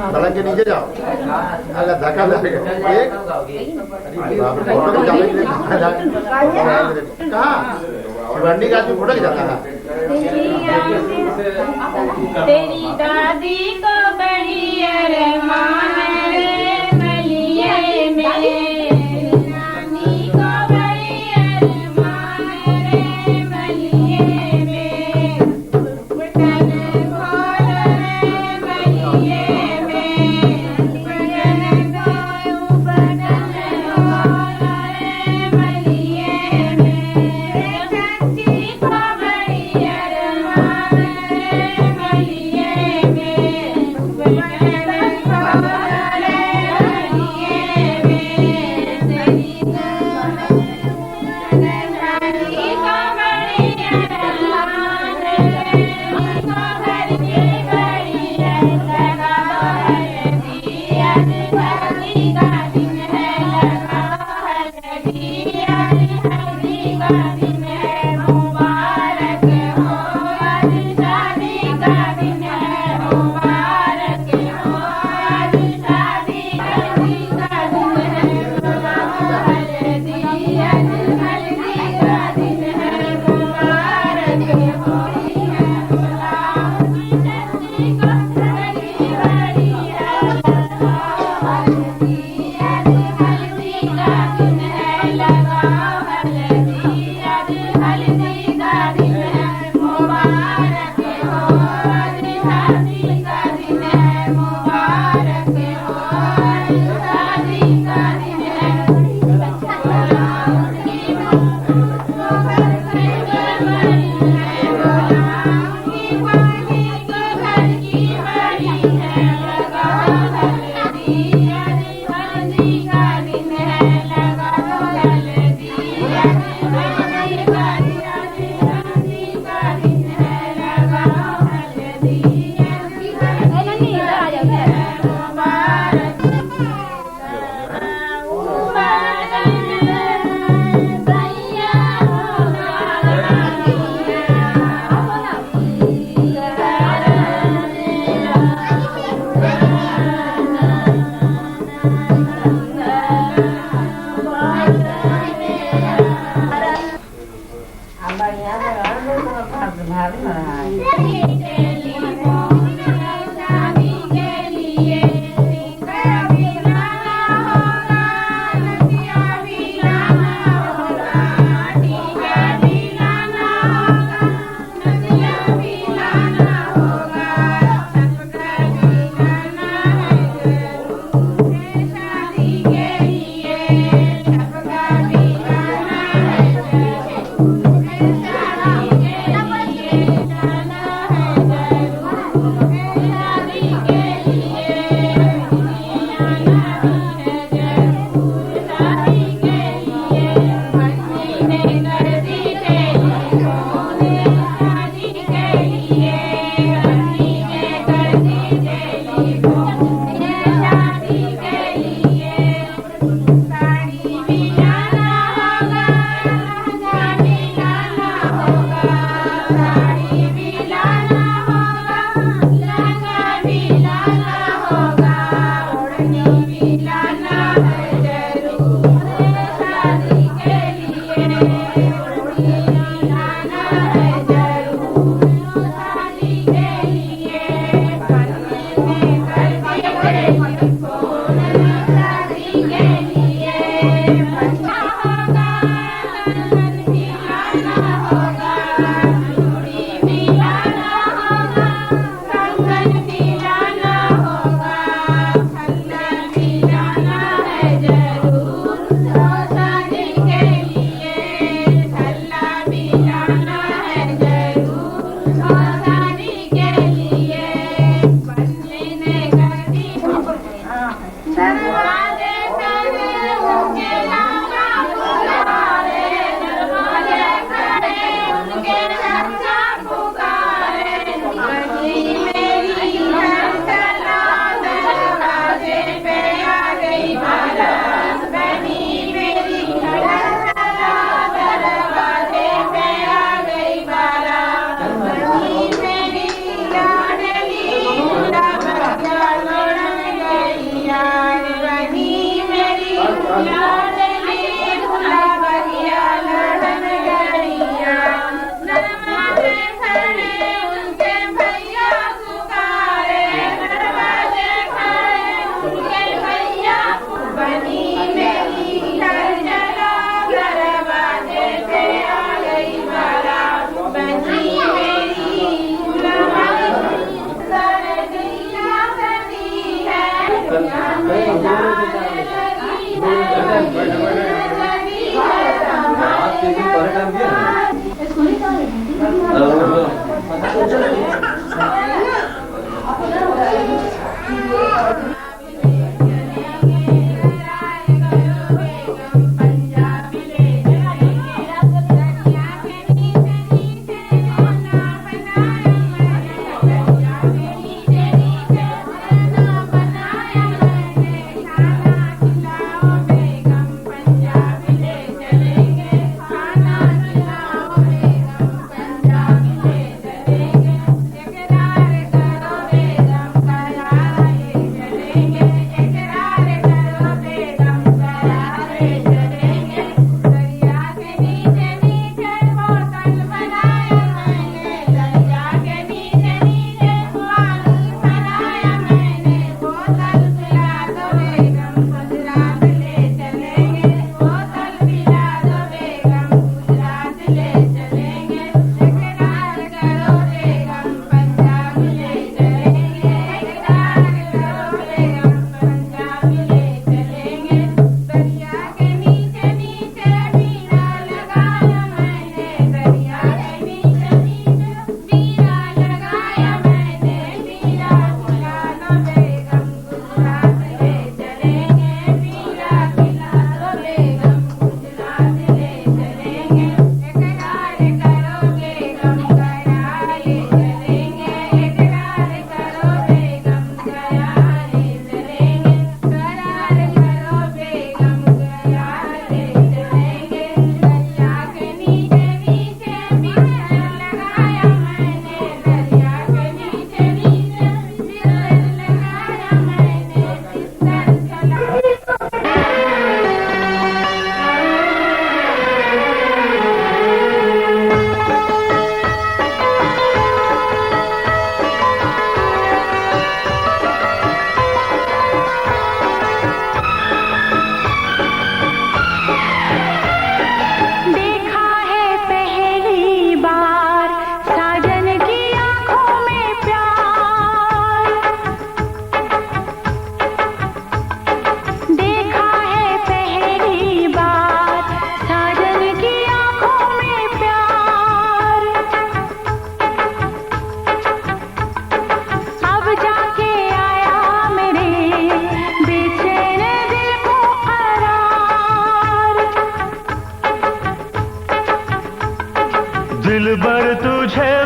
पलंग के नीचे जाओ, अगर धक्का लगेगा एक कहाँ शिवंडी का जो फुटक जाता है। तेरी दादी को बड़ी अरमान रे मलिए में, नानी को बड़ी अरमान रे मलिए में, बटन खोल रे मलिए में, बटन गायो बटन खोल रे मलिए में, सच्ची को बड़ी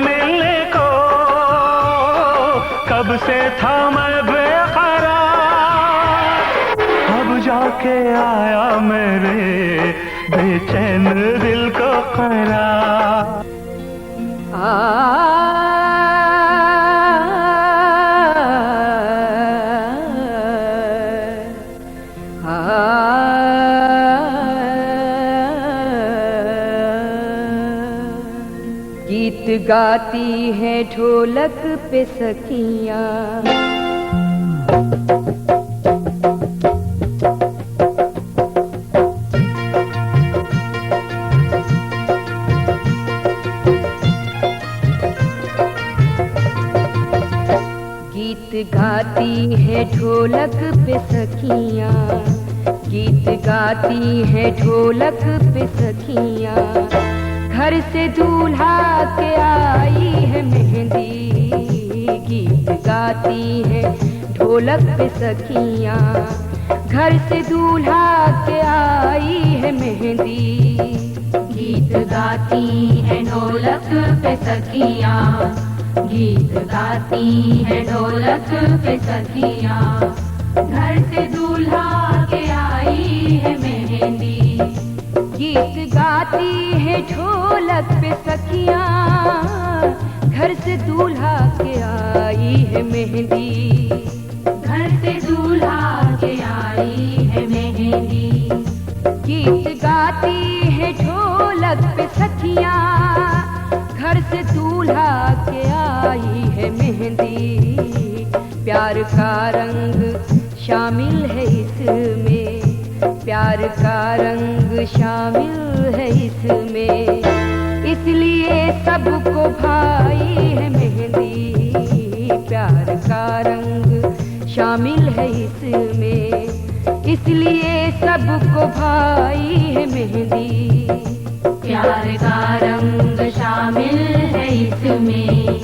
मिलने को, कब से था मैं बेकरार, अब जाके आया मेरे बेचैन दिल को करार। गीत गाती है ढोलक पे सखियां, गीत गाती है ढोलक पे सखियां, गीत गाती है ढोलक पे सखियां। घर से दूल्हा के आई है मेहंदी, गीत गाती है ढोलक पे सखियां। घर से दूल्हा के आई है मेहंदी, गीत गाती है ढोलक पे सखियां, गीत गाती है ढोलक पे सखियां। घर से दूल्हा के आई है मेहंदी, गीत गाती है ढोलक पे सखियां। घर से दूल्हा के आई है मेहंदी, घर से दूल्हा के आई है मेहंदी। गीत गाती है ढोलक पे सखियां। घर से दूल्हा के आई है मेहंदी, प्यार का रंग शामिल है इसमें, प्यार का रंग शामिल है इसमें। इसलिए सबको भाई है मेहंदी, प्यार का रंग शामिल है इसमें। इसलिए सबको भाई है मेहंदी, प्यार का रंग शामिल है इसमें,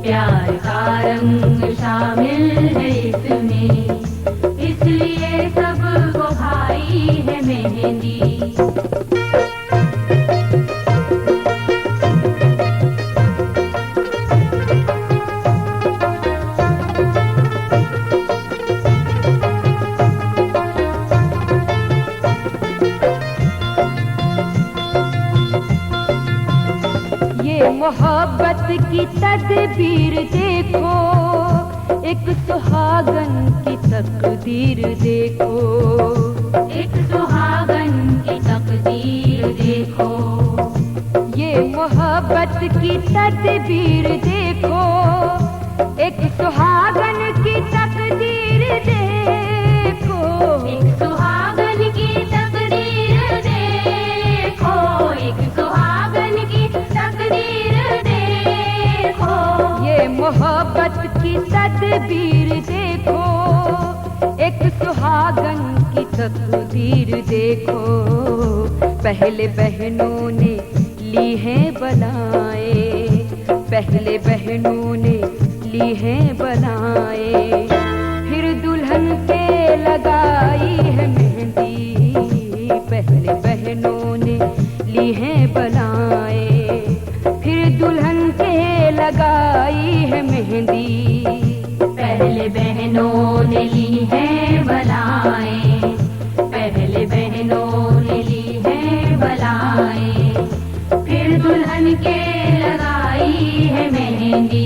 प्यार का रंग शामिल है इसमें। इसलिए सबको भाई है मेहंदी। ये मोहब्बत की तदबीर देखो, एक सुहागन की तकदीर देखो, एक सुहागन की तकदीर देखो। ये मोहब्बत की तदबीर देखो, एक सुहागन की तकदीर देखो, एक सुहागन की तकदीर देखो, एक सुहागन की तकदीर देखो। ये मोहब्बत की तदबीर देखो, एक सुहागन की तकदीर देखो। पहले बहनों ने ली हैं बलाएं, पहले बहनों ने ली हैं बलाएं। फिर दुल्हन के लगाई है मेहंदी, पहले बहनों ने ली हैं बलाएं। फिर दुल्हन के लगाई है मेहंदी, पहले बहनों ने ली है बलाएं, पहले बहनों ने ली है बलाएं। फिर दुल्हन के लगाई है मेहंदी।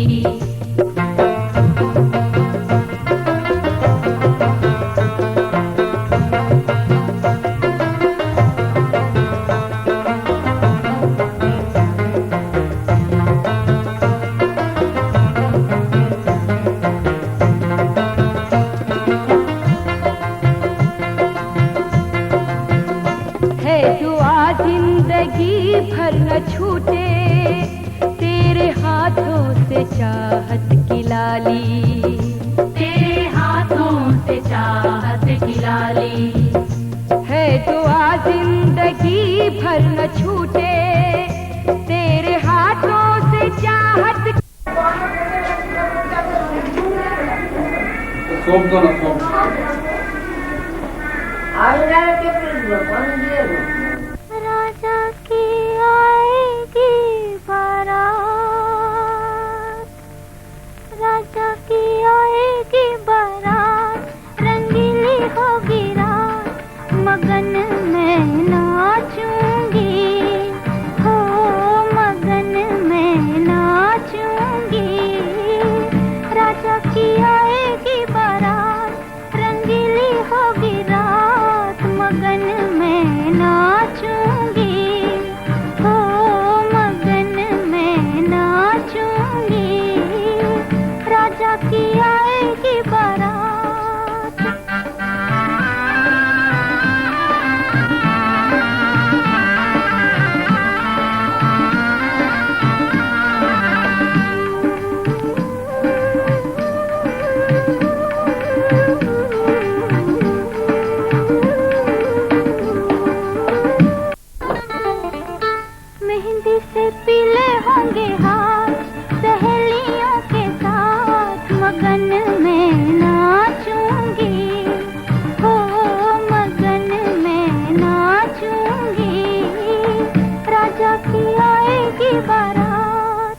जिंदगी भर न छूटे तेरे हाथों से चाहत की लाली, तेरे हाथों से चाहत की लाली। है दुआ जिंदगी भर न छूटे तेरे हाथों से चाहत। राजा की आएगी बारात, की आएगी बारात। मेहंदी से पीले होंगे हाथ, सहेलियों के साथ मगन में नाचूंगी, हो मगन में नाचूंगी, राजा की आएगी बारात।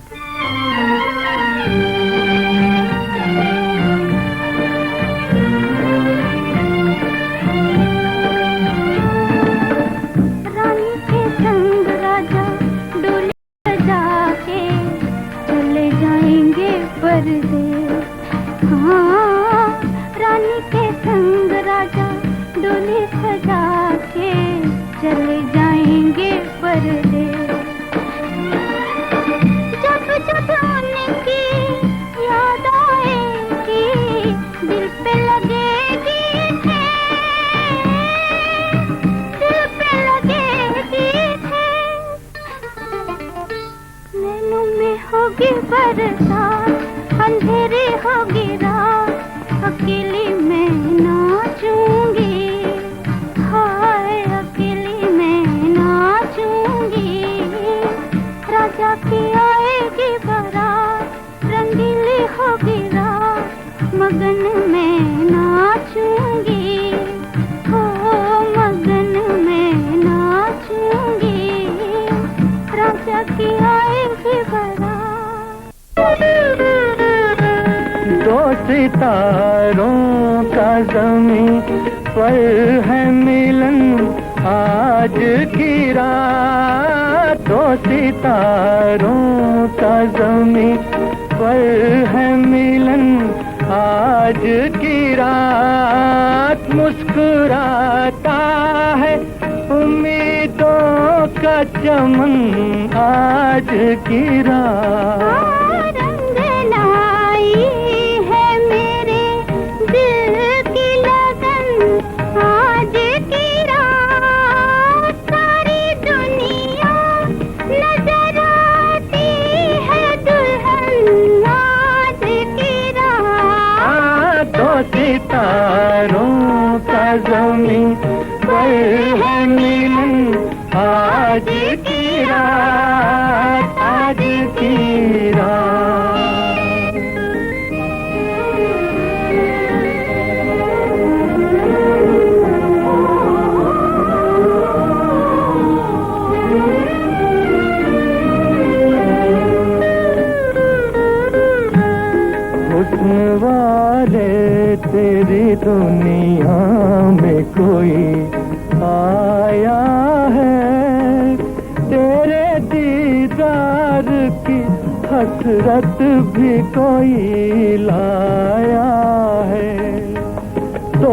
रानी के संग राजा डोली सजा के चले जाएंगे परदेस। हाँ, रानी के संग राजा डोली सजा के चले जाएंगे परदेस। जब जब उनकी याद आएगी दिल पे लगेगी ठेस, दिल पे लगेगी ठेस। नैनों में होगी बरसात, अंधेरी होगी रात, अकेली मैं नाचूंगी, हाय अकेली मैं नाचूंगी, राजा की आएगी बारात, रंगीली होगी रात, मगन में नाचूंगी, हो मगन में नाचूंगी, राजा की आएगी बारात। दो सितारों का ज़मीं पर है मिलन आज की रात, दो सितारों का ज़मीं पर है मिलन आज की रात। मुस्कुराता है उम्मीदों का चमन आज की रात। रंग लाई है मेरे दिल की लगन आज की रात, सारी दुनिया नजर आती है दुल्हन आज की रात। दो सितारों का ज़मीं पर है मिलन आज की रात, आज की रात। हुस्न वाले तेरी दुनिया में कोई आया है, तेरे दीदार की हसरत भी कोई लाया है। तो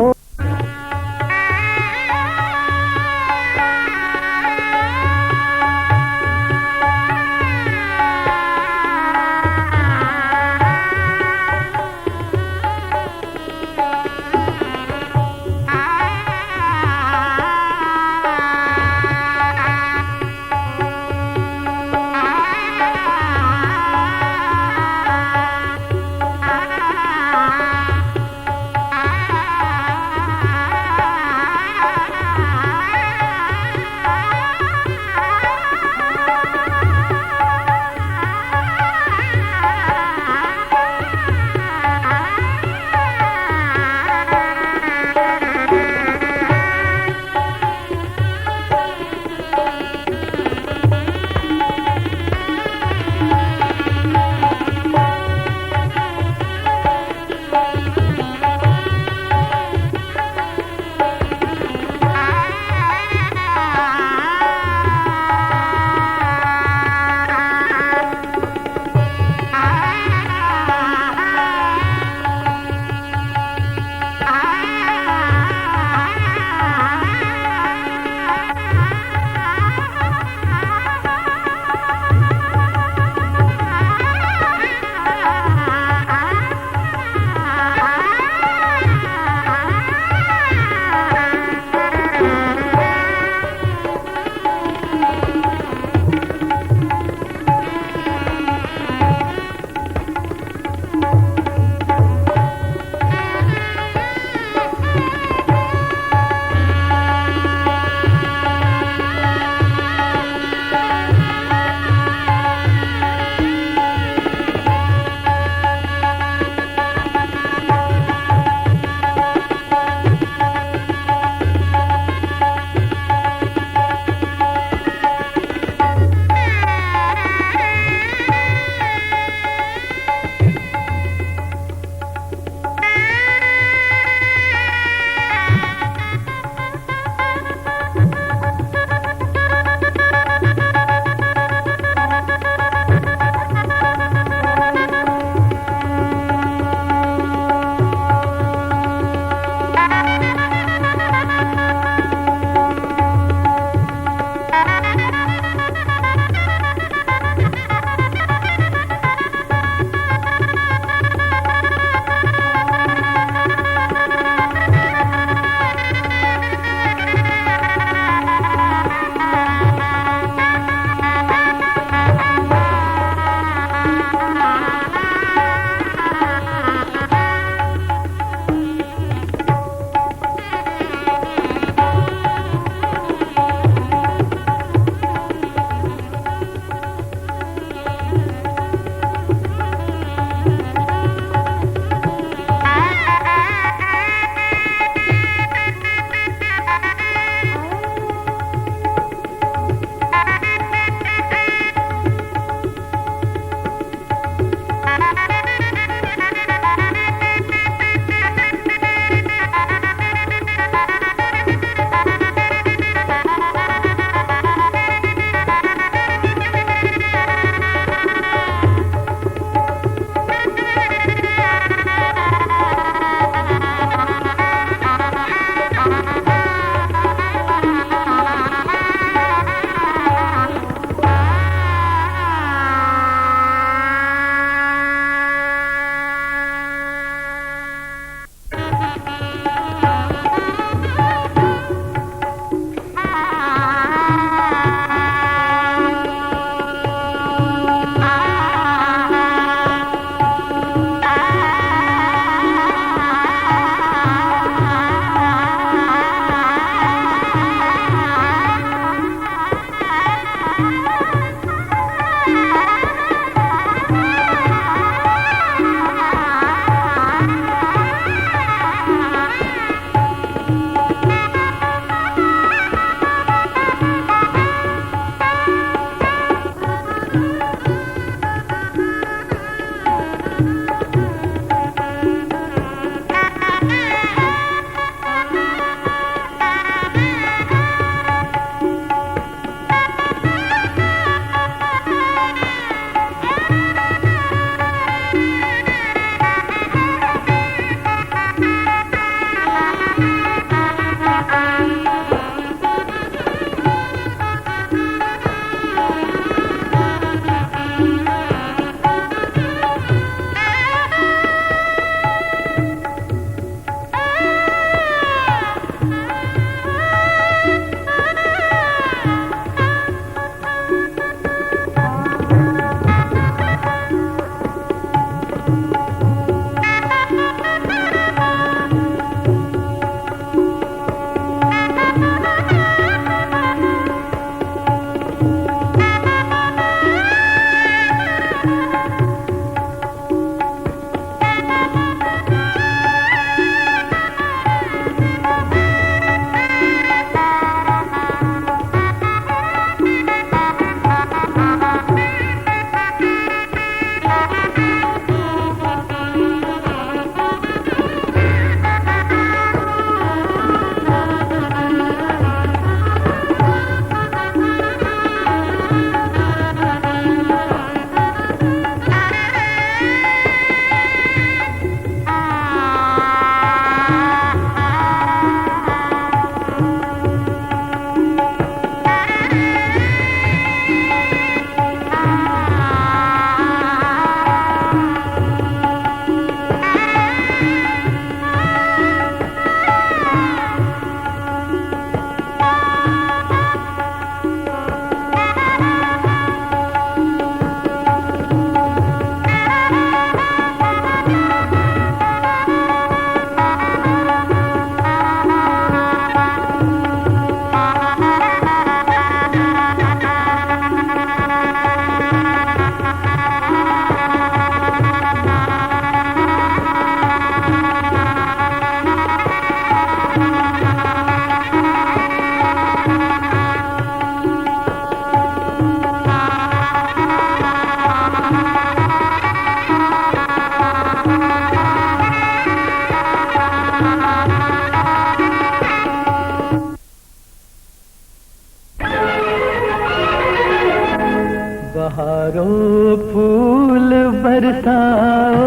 बरसाओ,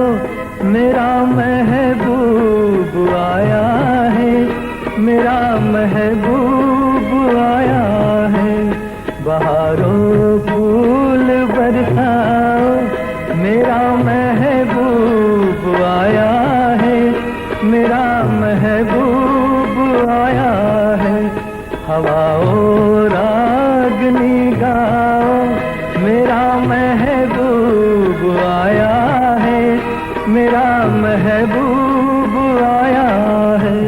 मेरा महबूब आया है, मेरा महबूब आया है। बहारों फूल बरसाओ, मेरा महबूब आया है, मेरा महबूब आया है। हवाओं रागनी गाओ, मेरा महबूब आया है, मेरा महबूब आया है।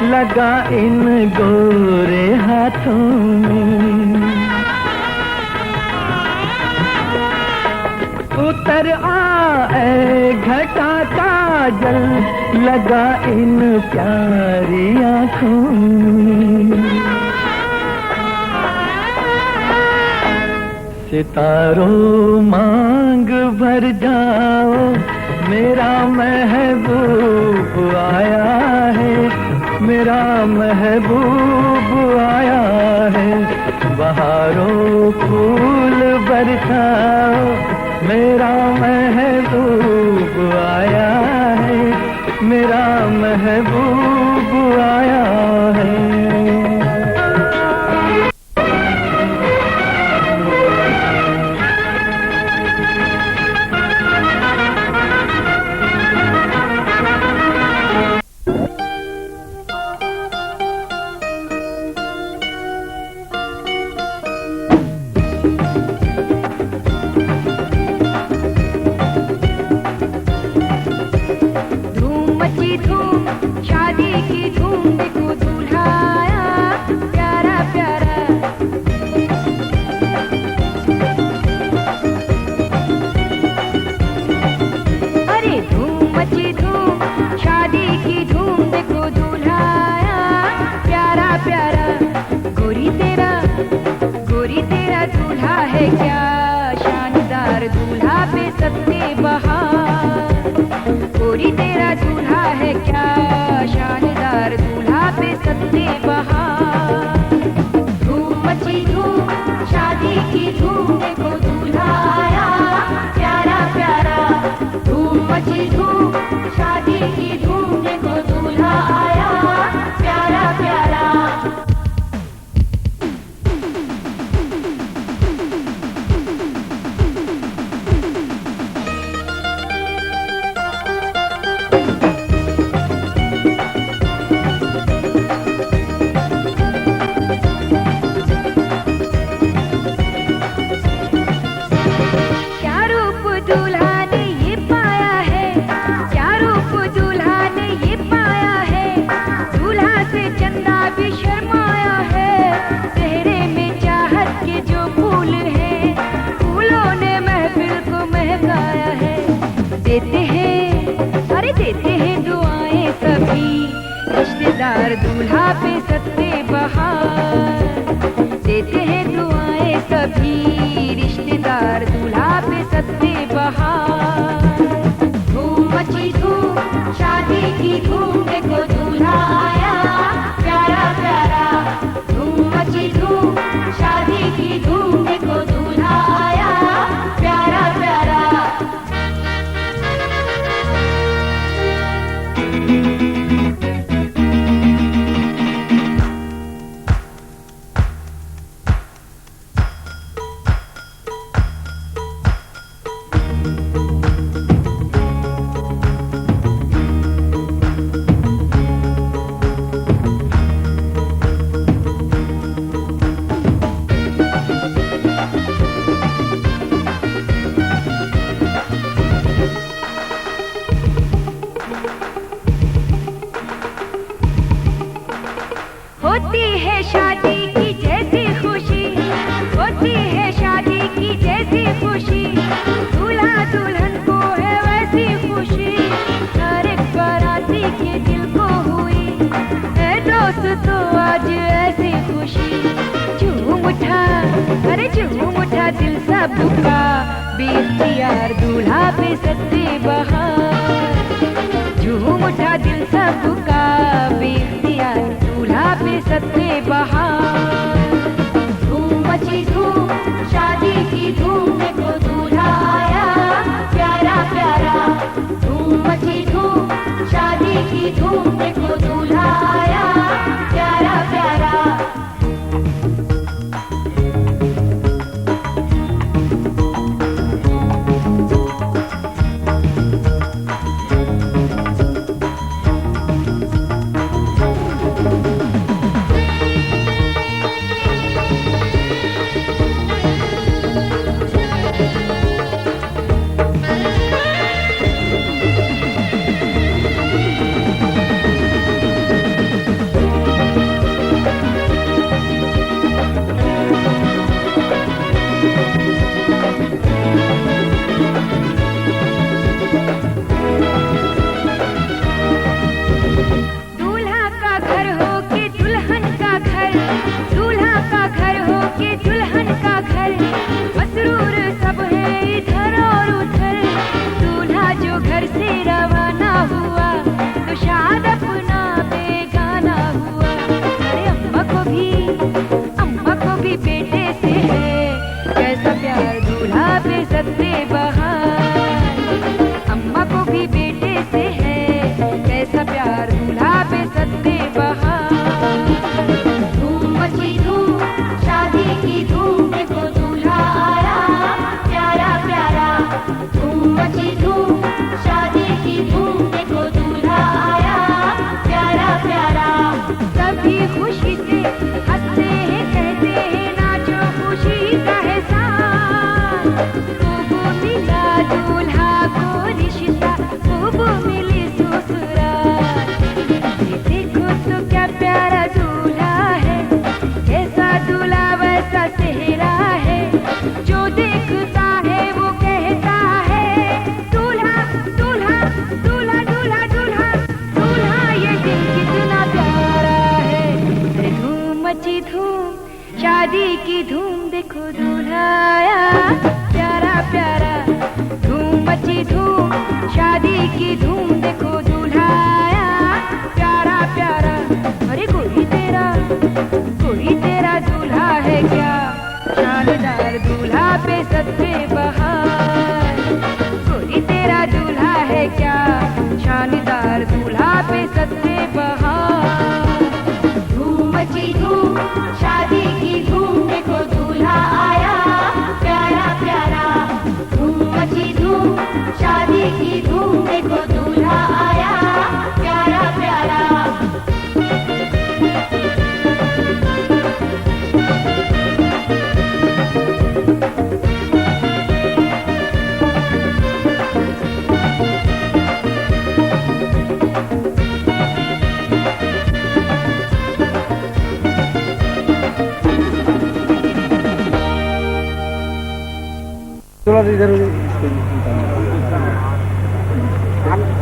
लगा इन गोरे हाथों में, उतर आए घटा काजल, लगा इन प्यारी आँखों में। सितारों मांग भर जाओ, मेरा महबूब आया है, मेरा महबूब आया है। बहारों फूल बरसाओ, मेरा महबूब आया है, मेरा महबूब आया है। शादी की धूम देखो, दूल्हा आया प्यारा प्यारा। अरे धूम मची धूम, शादी की धूम देखो, दूल्हा आया प्यारा प्यारा। गोरी तेरा दूल्हा है क्या, शानदार दूल्हा पे सत्ते बहार। गोरी तेरा दूल्हा है क्या, शानदार दूल्हा पे सत्ते बहार। धूम मची धूम, शादी की धूम देखो, दूल्हा आया प्यारा प्यारा। धूम मची धूम, शादी की धूम देखो, दूल्हा आया प्यारा प्यारा। देते हैं दुआएं सभी, रिश्तेदार दूल्हा पे सत्ते बहार। देते हैं दुआएं सभी, रिश्तेदार दूल्हा पे सत्ते बहार। धूम मची धूम, शादी की धूम देखो, दूल्हा आया प्यारा प्यारा। धूम मची धूम, शादी की धूम देखो, दूल्हा आया प्यारा प्यारा। उठा, अरे झूम उठा दिल सबका, बेइख्तियार दूल्हा पे सत्ते बहार। झूम उठा दिल सबका, बेइख्तियार दूल्हा पे सत्ते बहार। धूम मची धूम, शादी की धूम, देखो दूल्हा आया प्यारा प्यारा। धूम मची धूम, शादी की धूम, देखो दूल्हा आया प्यारा प्यारा। शादी की धूम देखो दूल्हा आया प्यारा प्यारा। धूम मची धूम, शादी की धूम देखो दूल्हा आया प्यारा प्यारा। अरे कोई तेरा दूल्हा है क्या, शानदार दूल्हा पे सत्ते बहार। कोई तेरा दूल्हा है क्या, शानदार दूल्हा पे सत्ते बहार। धूम मची धूम, शादी की धूम, देखो दूल्हा आया प्यारा प्यारा। धूम मची धूम, शादी की धूम, देखो दूल्हा आया प्यारा प्यारा। थोड़ा इधर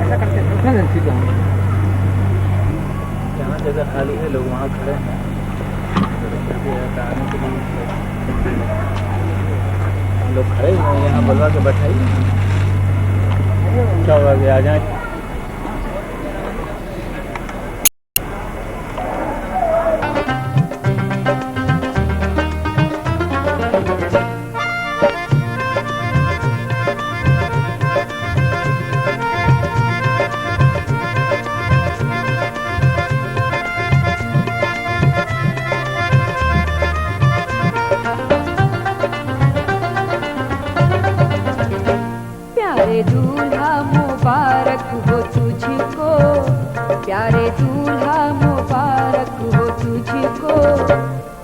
ऐसा करते हैं ठीक है। जहाँ जगह खाली है लोग वहाँ खड़े हैं आने के लिए। लोग खड़े हैं यहाँ बुलवा के बैठाइए, क्या हुआ कि आ जाए। प्यारे दूल्हा मुबारक हो तुझको, प्यारे दूल्हा मुबारक हो तुझको।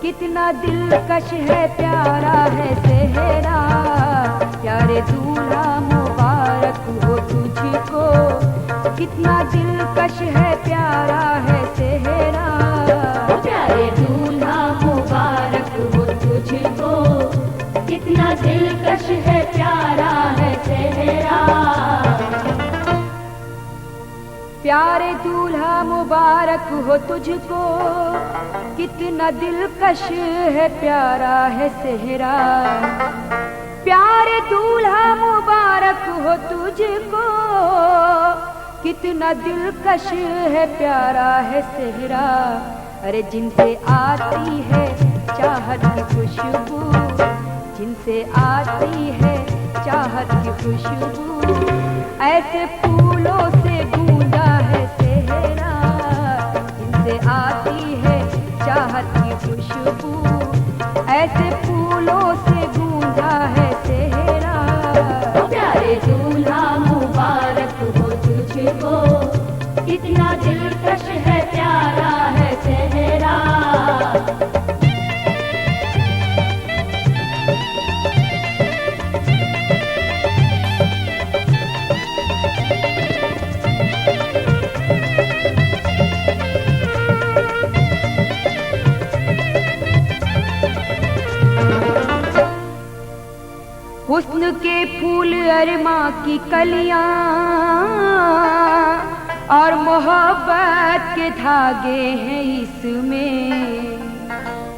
कितना दिलकश है प्यारा है सेहरा, प्यारे दूल्हा मुबारक हो तुझको। कितना दिलकश है प्यारा है सेहरा, प्यारे दूल्हा मुबारक हो तुझको। कितना दिलकश है प्यारा है चेहरा। प्यारे दूल्हा मुबारक हो तुझको, कितना दिलकश है प्यारा है सेहरा। प्यारे दूल्हा मुबारक हो तुझको, कितना दिलकश है प्यारा है सेहरा। अरे जिनसे आती है चाहत की खुशबू, जिनसे आती है चाहत की खुशबू, ऐसे फूलों से गूंजा है सेहरा। जिनसे आती है चाहत की खुशबू, ऐसे फूलों से गूंजा है सेहरा। प्यारे दूल्हा मुबारक हो तुझको, कितना दिलकश है प्यारा है सेहरा। हुस्न के फूल अरमा की कलियां और मोहब्बत के धागे हैं इसमें।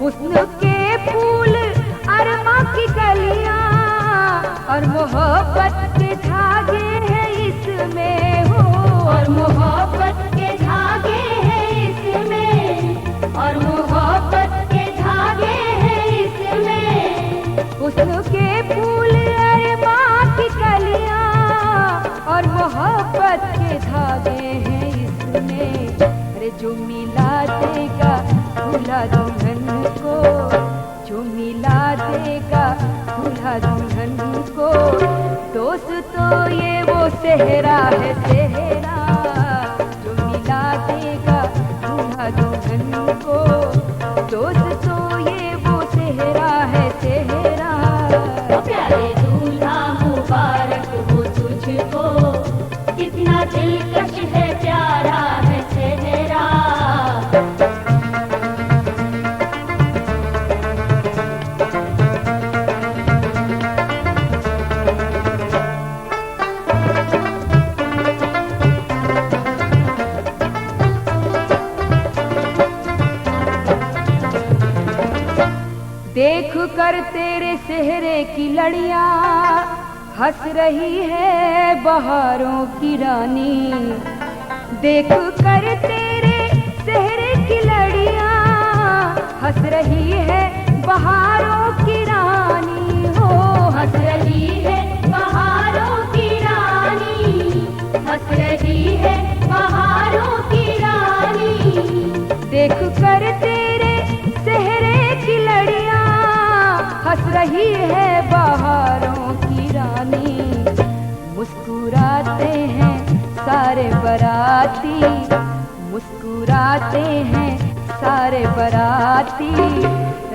हुस्न के फूल अरमा की कलियां और मोहब्बत के धागे हैं इसमें हो। और मोहब्बत के धागे हैं इसमें, और मोहब्बत के धागे हैं इसमें। हुस्न के फूल अरमा की कलियां और मोहब्बत के धागे हैं इसमें। अरे जो मिला देगा दूल्हा दुल्हन को, जो मिला देगा दूल्हा दुल्हन को, दोस्त तो ये वो सेहरा है सेहरा। जो मिला देगा दूल्हा दुल्हन को, दोस्त तो ये वो सेहरा है सेहरा। प्यारे दूल्हा मुबारक हो तुझको, कितना दिलकश है प्यारा है सेहरा। देख कर तेरे सेहरे की लड़ियां हंस रही है बहारों की रानी। देख कर तेरे सेहरे की लड़ियां हंस रही है बहारों की रानी हो। हंस रही है बहारों की रानी, हंस रही है बहारों की रानी। देख कर तेरे सेहरे की लड़ियां हंस रही है बहारों की रानी। मुस्कुराते हैं सारे बराती, मुस्कुराते हैं सारे बराती।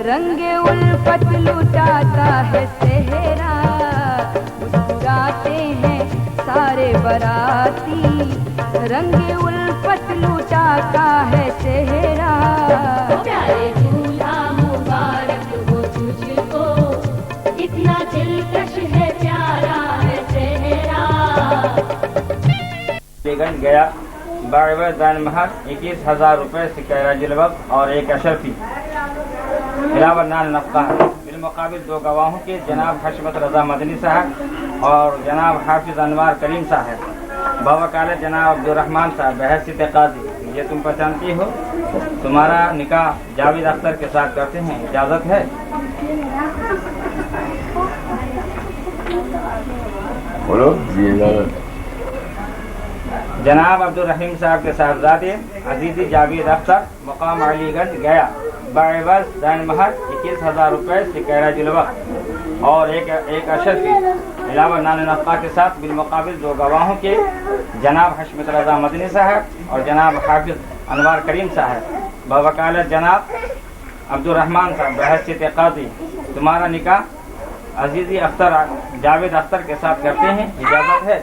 रंगे उल्फत लुटाता है सेहरा, मुस्कुराते हैं सारे बराती। रंगे उल्फत लुटाता है सेहरा। प्यारे दूल्हा मुबारक हो तुझको, कितना दिलकश है प्यारा है सेहरा। बेगन गया बारवा दान महर 21,000 रुपए सिक्का जिलवक और एक अशरफी इलावा नाल नफ़्क़ा। बिलमुक़ाबिल 2 गवाहों के जनाब हशमत रज़ा मदनी साहब और जनाब हाफिज अनवार करीम साहब बवकाले जनाब अब्दुर्रहमान साहब बहैसियत काज़ी। ये तुम पहचानती हो, तुम्हारा निकाह जावेद अख्तर के साथ करते हैं, इजाज़त है? बोलो जी इजाज़त। जनाब अब्दुर्रहीम साहब के साहबजादे अजीज़ी जावेद अख्तर मुकाम अलीगंज गया बाइवज दान महर 21,000 रुपए सिक्का जिलवक और एक अशरफी इलावा नान नफ़्क़ा के साथ बिलमुक़ाबिल 2 गवाहों के जनाब हशमत रज़ा मदनी साहब और जनाब हाफिज अनवार करीम साहब बवकालत जनाब अब्दुर्रहमान साहब बहैसियत क़ाज़ी। तुम्हारा निकाह अजीज़ी अख्तर जावेद अख्तर के साथ करते हैं, इजाज़त है?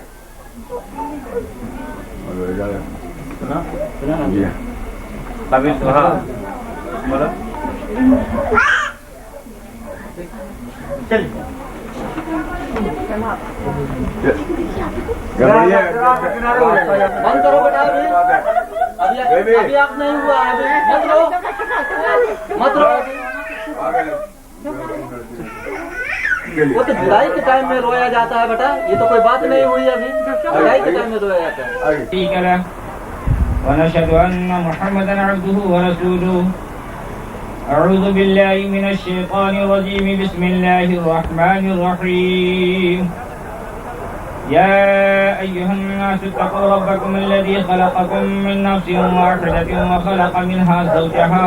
सुना ना? कबिल तो हाँ बोलो। चल बंद करो बेटा अभी आप नहीं हुआ अभी मत रो वो तो जुलाई के टाइम में रोया जाता है बेटा, ये तो कोई बात नहीं हुई अभी, जुलाई के टाइम में रोया जाता है। ठीक है वनशहदु अन्ना मुहम्मदन अब्दुहु व रसूलुहु अऊज़ु बिल्लाहि मिनश शैतानिर रजीम बिस्मिल्लाहिर रहमानिर रहीम या अय्युहन नासु तक़ू रब्बकुम अल्लज़ी ख़लक़कुम मिन नफ्सिन वाहिदतिन व ख़लक़ मिनहा ज़ौजहा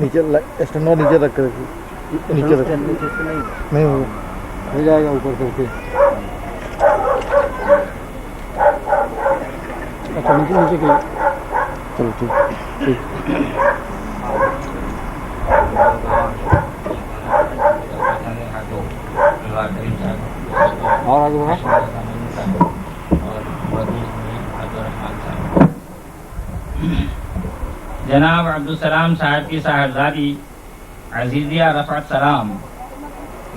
नीचे स्टैंड नीचे रख कर नीचे रख नहीं हो जाएगा ऊपर करके अच्छा नीचे नीचे के चलो ठीक ठीक और आगे बढ़ा जनाब अब्दुल सलाम साहब की साहबजादी अजीजिया रफ़त सलाम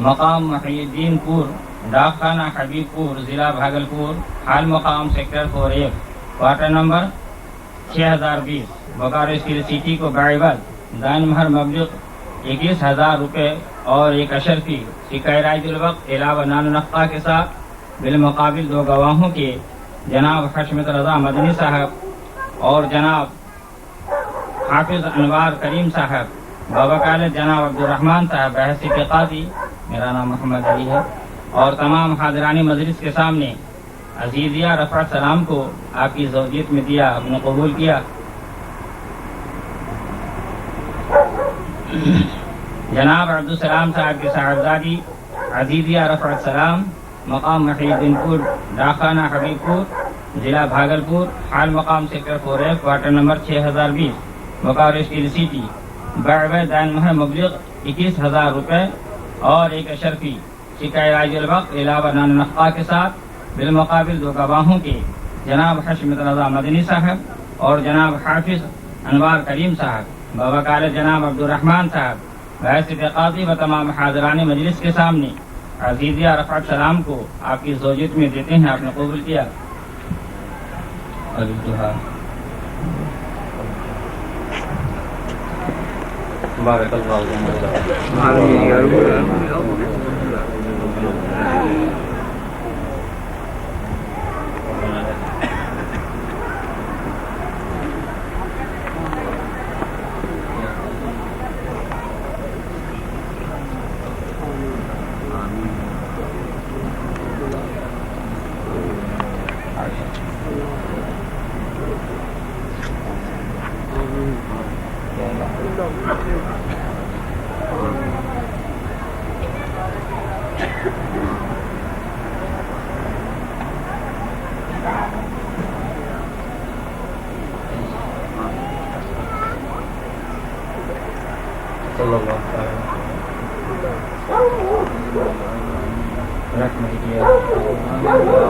मकाम मुहिद्दीनपुर डाकखाना हबीबपुर ज़िला भागलपुर हाल मकाम sector 4A quarter number 6020 Bokaro steel city को बाइबल दान महर मबलूग 21,000 रुपये और एक अशरफी शिकायत अलावा नान नफ़ा के साथ बिलमुकाबिल 2 गवाहों के जनाब हशमत रज़ा मदनी साहब और जनाब हाफिज अनवार करीम साहब बाबकाल जनाब अब्दुर्रहमान साहब बहसीत काजी मेरा नाम मोहम्मद अली है और तमाम हाज़रानी मजलिस के सामने अजीजिया रफ़त सलाम को आपकी ज़ौजियत में दिया, आपने कबूल किया। जनाब अब्दुल सलाम साहब की साहबजादी अजीजिया रफ़त सलाम मकाम मुहिद्दीनपुर डाकखाना हबीबपुर ज़िला भागलपुर हाल मकाम sector 4A quarter number 6020 Bokaro steel city Bible दान महर मबलूग 21,000 रुपये और एक अशरफी शिकायत अलावा नान नफ़ा के साथ बिलमुकाबिल 2 गवाहों के जनाब हशमत रज़ा मदनी साहब और जनाब हाफिज अनवार करीम साहब बाबकाल जनाब अब्दुर्रहमान साहब बहसीत काजी व तमाम हाज़रानी मजलिस के सामने अजीजिया रफ़त सलाम को आपकी ज़ौजियत में देते हैं, आपने कबूल किया।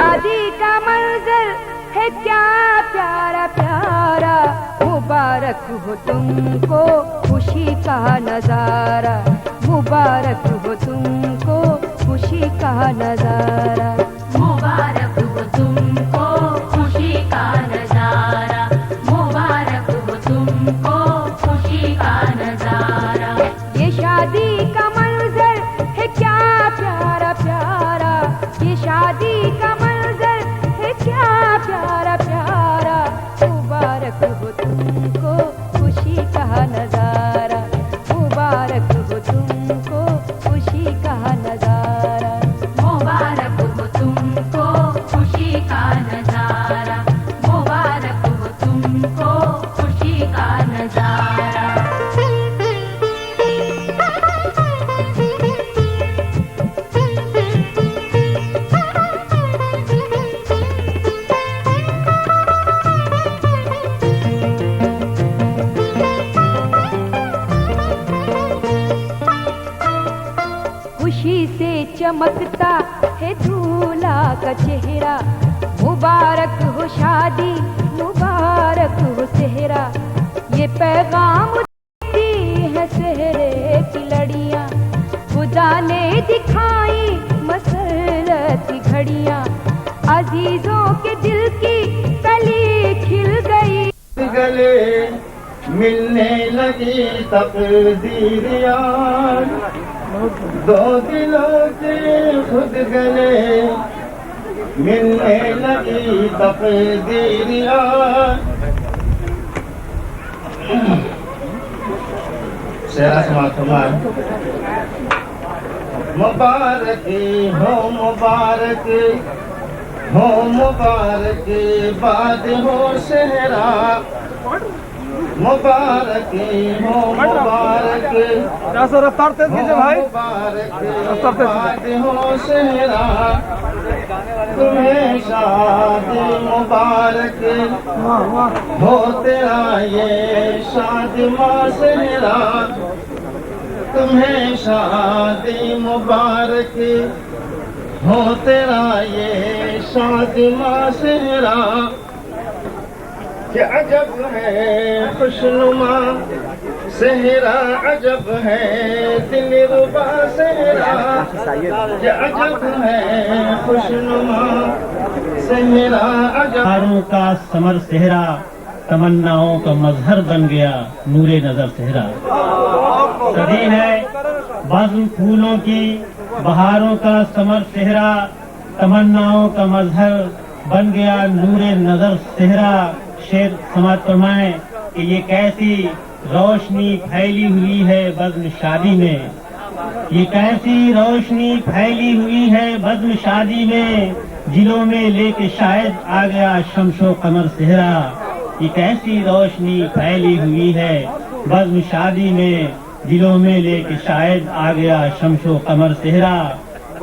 आदि का मंजर है क्या प्यारा प्यारा, मुबारक हो तुमको खुशी का नजारा, मुबारक हो तुमको खुशी का का नजारा। मुबारक हो तुमको खुशी का नजारा, मुबारक हो तुमको खुशी का नजारा। ये शादी का मंजर है क्या प्यारा प्यारा, ये शादी का मंजर है क्या प्यारा प्यारा। मुबारक हो तुमको खुशी का नजारा, मुबारक हो तुमको खुशी का नजारा। मुबारक हो तुमको खुशी का नजारा, मुबारक हो तुमको खुशी का नजारा। खुशी से चमकता है दूल्हा का चेहरा। मुबारक हो शादी, मुबारक हो सेहरा। ये पैगाम देती है सेहरे की लड़ियाँ, खुदा ने दिखाई मसरत की घड़ियाँ। अजीजों के दिल की कली खिल गई, गले मिलने लगी तकदीर यार, दो दिलों के खुद गले मिलने लगी तकदीर यार। सेरा समाप्त हुआ। मुबारक हो मुबारक हो मुबारक बाद हो सेहरा, मुबारक हो मुबारक रफ्तार तेज कीजिए भाई। मुबारक बाद हो सेहरा, तुम्हें शादी मुबारक हो तेरा ये शादी माँ सेहरा। तुम्हें शादी मुबारक हो तेरा ये शादी माँ सेहरा। क्या अजब है खुशनुमा सेहरा, अजब है दिलरुबा सेहरा। क्या अजब है खुशनुमा सेहरा, अजब। बहारों का समर सेहरा, तमन्नाओं का मजहर बन गया नूरे नजर सेहरा। सदी है बज़्म फूलों की, बहारों का समर सेहरा, तमन्नाओं का मजहर बन गया नूरे नजर सेहरा। शेर समाज फरमाए कि ये कैसी रोशनी फैली हुई है बज़्म शादी में, ये कैसी रोशनी फैली हुई है बज़्म शादी में। जिलों में लेके शायद आ गया शमशो कमर सेहरा, ये कैसी रोशनी फैली हुई है बज़्म शादी में। दिलों में लेके शायद आ गया शमशो कमर सेहरा।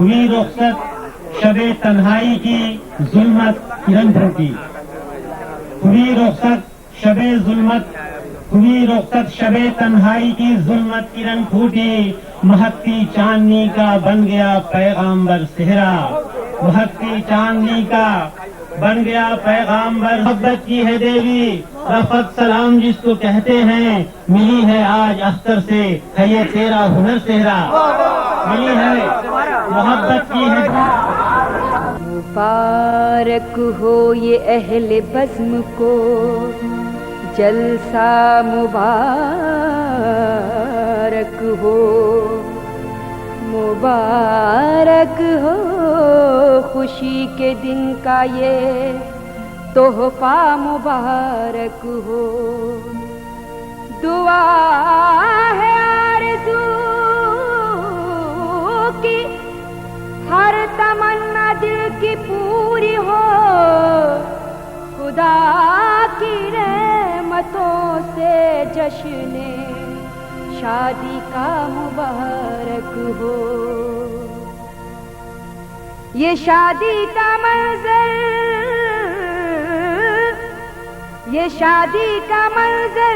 हुई रुखसत शबे तन्हाई की जुल्मत किरण फूटी, हुई रुखसत शबे जुल्मत, हुई रुखसत शबे तन्हाई की जुल्मत किरण फूटी। महकती चांदनी का बन गया पैगाम्बर सेहरा, महकती चांदनी का बन गया पैगाम्बर। मोहब्बत की है देवी रफ़त सलाम जिसको कहते हैं, मिली है आज अख्तर से है ये तेरा हुनर सेहरा। मिली है मोहब्बत की है। मुबारक हो ये अहले बज़्म को जलसा मुबारक हो, मुबारक हो खुशी के दिन का ये तोहफा मुबारक हो। दुआ है आरज़ू की हर तमन्ना दिल की पूरी हो, खुदा की रहमतों से जश्न शादी का मुबारक हो। ये शादी का मंजर, ये शादी का मंजर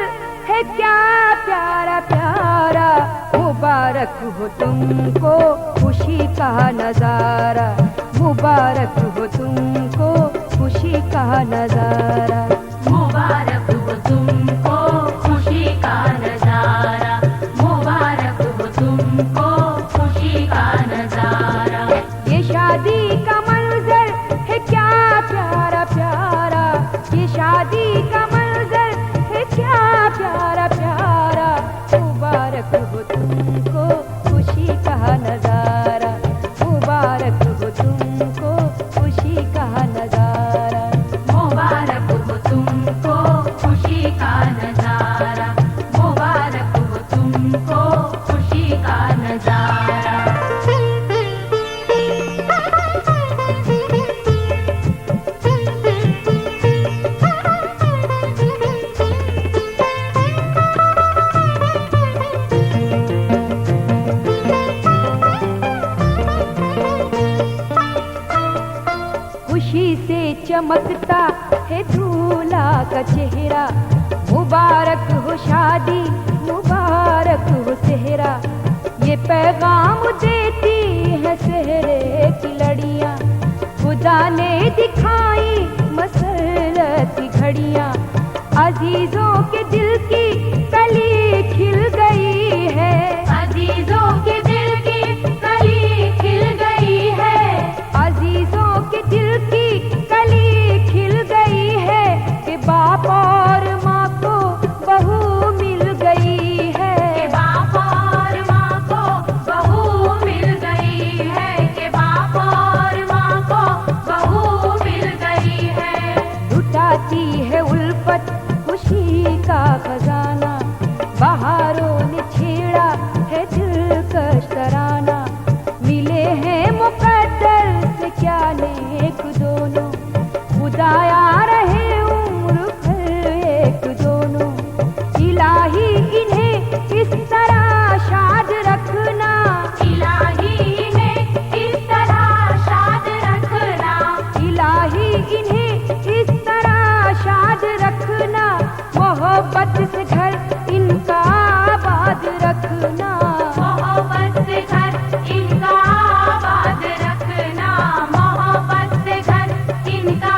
है क्या प्यारा प्यारा। मुबारक हो तुमको खुशी का नजारा, मुबारक हो तुमको खुशी का नजारा। मुबारक हो तुमको खुशी का नजारा, मुबारक हो तुमको खुशी का नजारा। ये चमकता है दूल्हा का चेहरा। मुबारक हो शादी, मुबारक हो सेहरा, ये पैगाम देती है सेहरे की लड़ियाँ। खुदा ने दिखाई मसरत की घड़ियाँ, अजीजों के दिल की कली खिल गई है। अजीजों के दिल की कली खिल गई है। अजीजों के दिल की कली खिल गई है कि बाप और माँ को बहू मिल गई है। कि बाप और माँ को बहू मिल गई है। कि बाप और माँ को बहू मिल गई है। लुटाती है उल्फत खुशी का खजाना, बहारों ने छेड़ा है दिलकश तराना। मिले हैं मुकद्दर से क्या नेक दोनों, खुदाया रहे उम्र भर एक दोनों। इलाही इन्हें इस तरह शाद रखना, इलाही इन्हें इस तरह शाद रखना। इलाही इन्हें इस तरह शाद रखना, मोहब्बत से घर इनका आबाद रखना। मोहब्बत से घर इनका आबाद रखना। मोहब्बत से घर इनका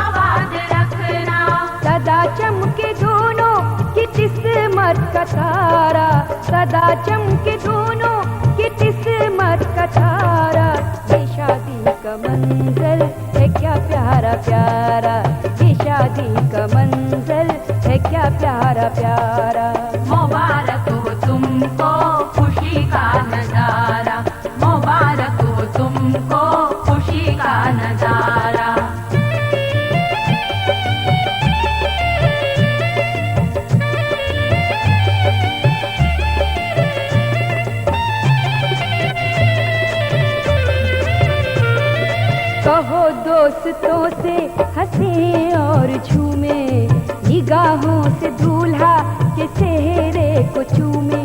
आबाद रखना। सदा चमके दोनों की किस्मत का तारा, सदा चमके दोनों की किस्मत का तारा। ये शादी का मंजर है क्या प्यारा प्यारा, ये शादी का मंजर है क्या प्यारा प्यारा। मुबारक हो तुमको खुशी का नजारा, मुबारक हो तुमको खुशी का नजारा। कहो दोस्तों से हंसे और झूमे, निगाहों से दूल्हा के सेहरे को चूमे।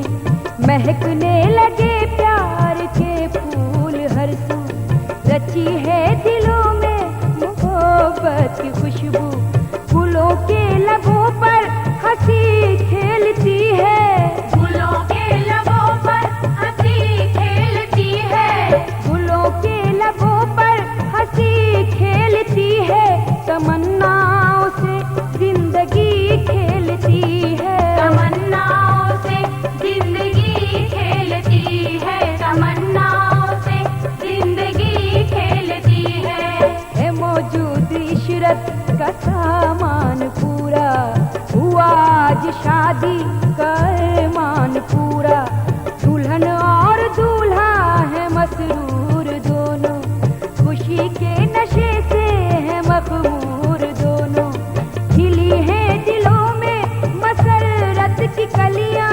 महकने लगे प्यार के फूल हर सू, रची है दिलों में मोहब्बत की खुशबू। फूलों के लबों पर हंसी खेलती है, फूलों के लबों पर हंसी खेलती है। फूलों के लबों पर हंसी खेलती है, तमन्नाओं से जिंदगी खेलती है। तमन्नाओं से जिंदगी खेलती है। तमन्नाओं से जिंदगी खेलती है मौजूद इशरत का सामान पूरा, हुआ आज शादी का अरमान पूरा। दुल्हन और दूल्हा है मसरूर दोनों, खुशी के नशे से है मखमूर दोनों। खिली है दिलों में मसरत की कलियां,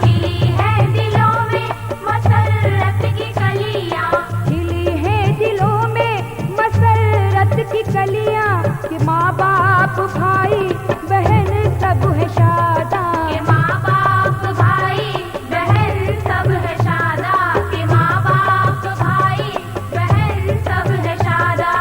खिली है दिलों में मसरत की कलियां। खिली है दिलों में मसरत की कलियां, कि माँ बाप भाई बहन सब है शादा। कि माँ बाप भाई बहन सब है शादा। कि माँ बाप भाई बहन सब है शादा।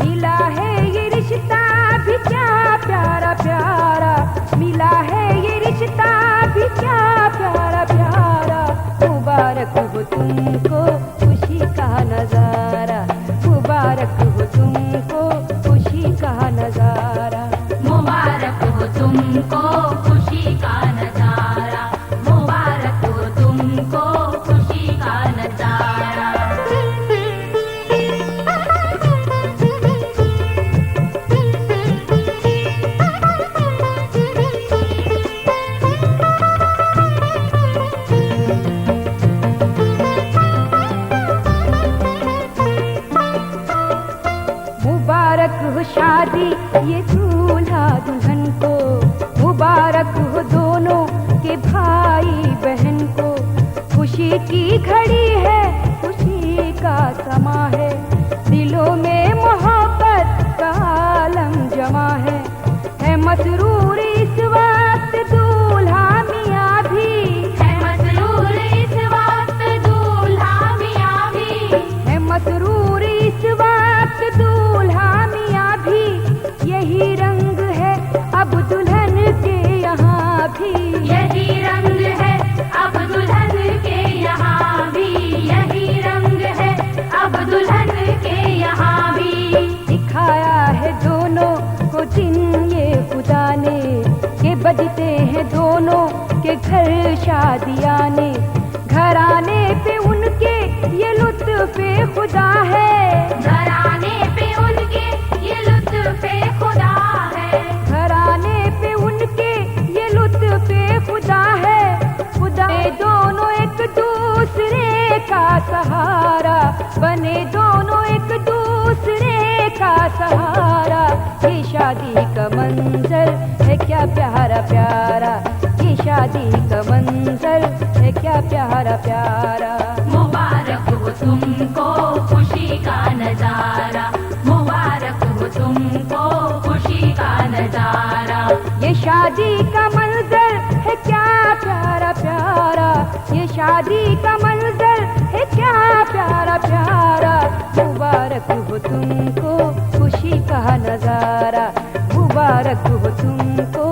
मिला है ये रिश्ता भी क्या प्यारा प्यारा, मिला है ये रिश्ता भी क्या प्यारा प्यारा। मुबारक हो तुमको खुशी का नजारा, मुबारक हो तुमको खुशी का नजारा। मुबारक हो तुमको खुशी का नजारा, मुबारक हो तुमको खुशी का नजारा। मुबारक हो शादी ये दूल्हा दुल्हन को, मुबारक हो दोनों के भाई बहन को। खुशी की घड़ी है, खुशी का समा है, दिलों में मोहब्बत का आलम जमा है मसरूर इस वक्त दूल्हा मियाँ भी, है मसरूर इस वक्त दूल्हा मियाँ भी, है मसरूर इस वक्त दूल्हा मियाँ भी। सजते हैं दोनों के घर शादियां ने, घराने पे उनके ये लुत्फ़े खुदा है, घराने पे उनके ये लुत्फ़े खुदा है, घराने पे उनके ये लुत्फ़े खुदा है। खुदा दोनों एक दूसरे का सहारा बने, दोनों एक दूसरे का सहारा। ये शादी का मंजर है क्या प्यारा प्यारा, ये शादी का मंजर है क्या प्यारा प्यारा। मुबारक हो तुमको खुशी का नजारा, मुबारक हो तुमको खुशी का नजारा। ये शादी का मंजर है क्या प्यारा प्यारा, ये शादी का मंजर है क्या प्यारा प्यारा। मुबारक हो तुमको खुशी का नजारा, मुबारक हो तुमको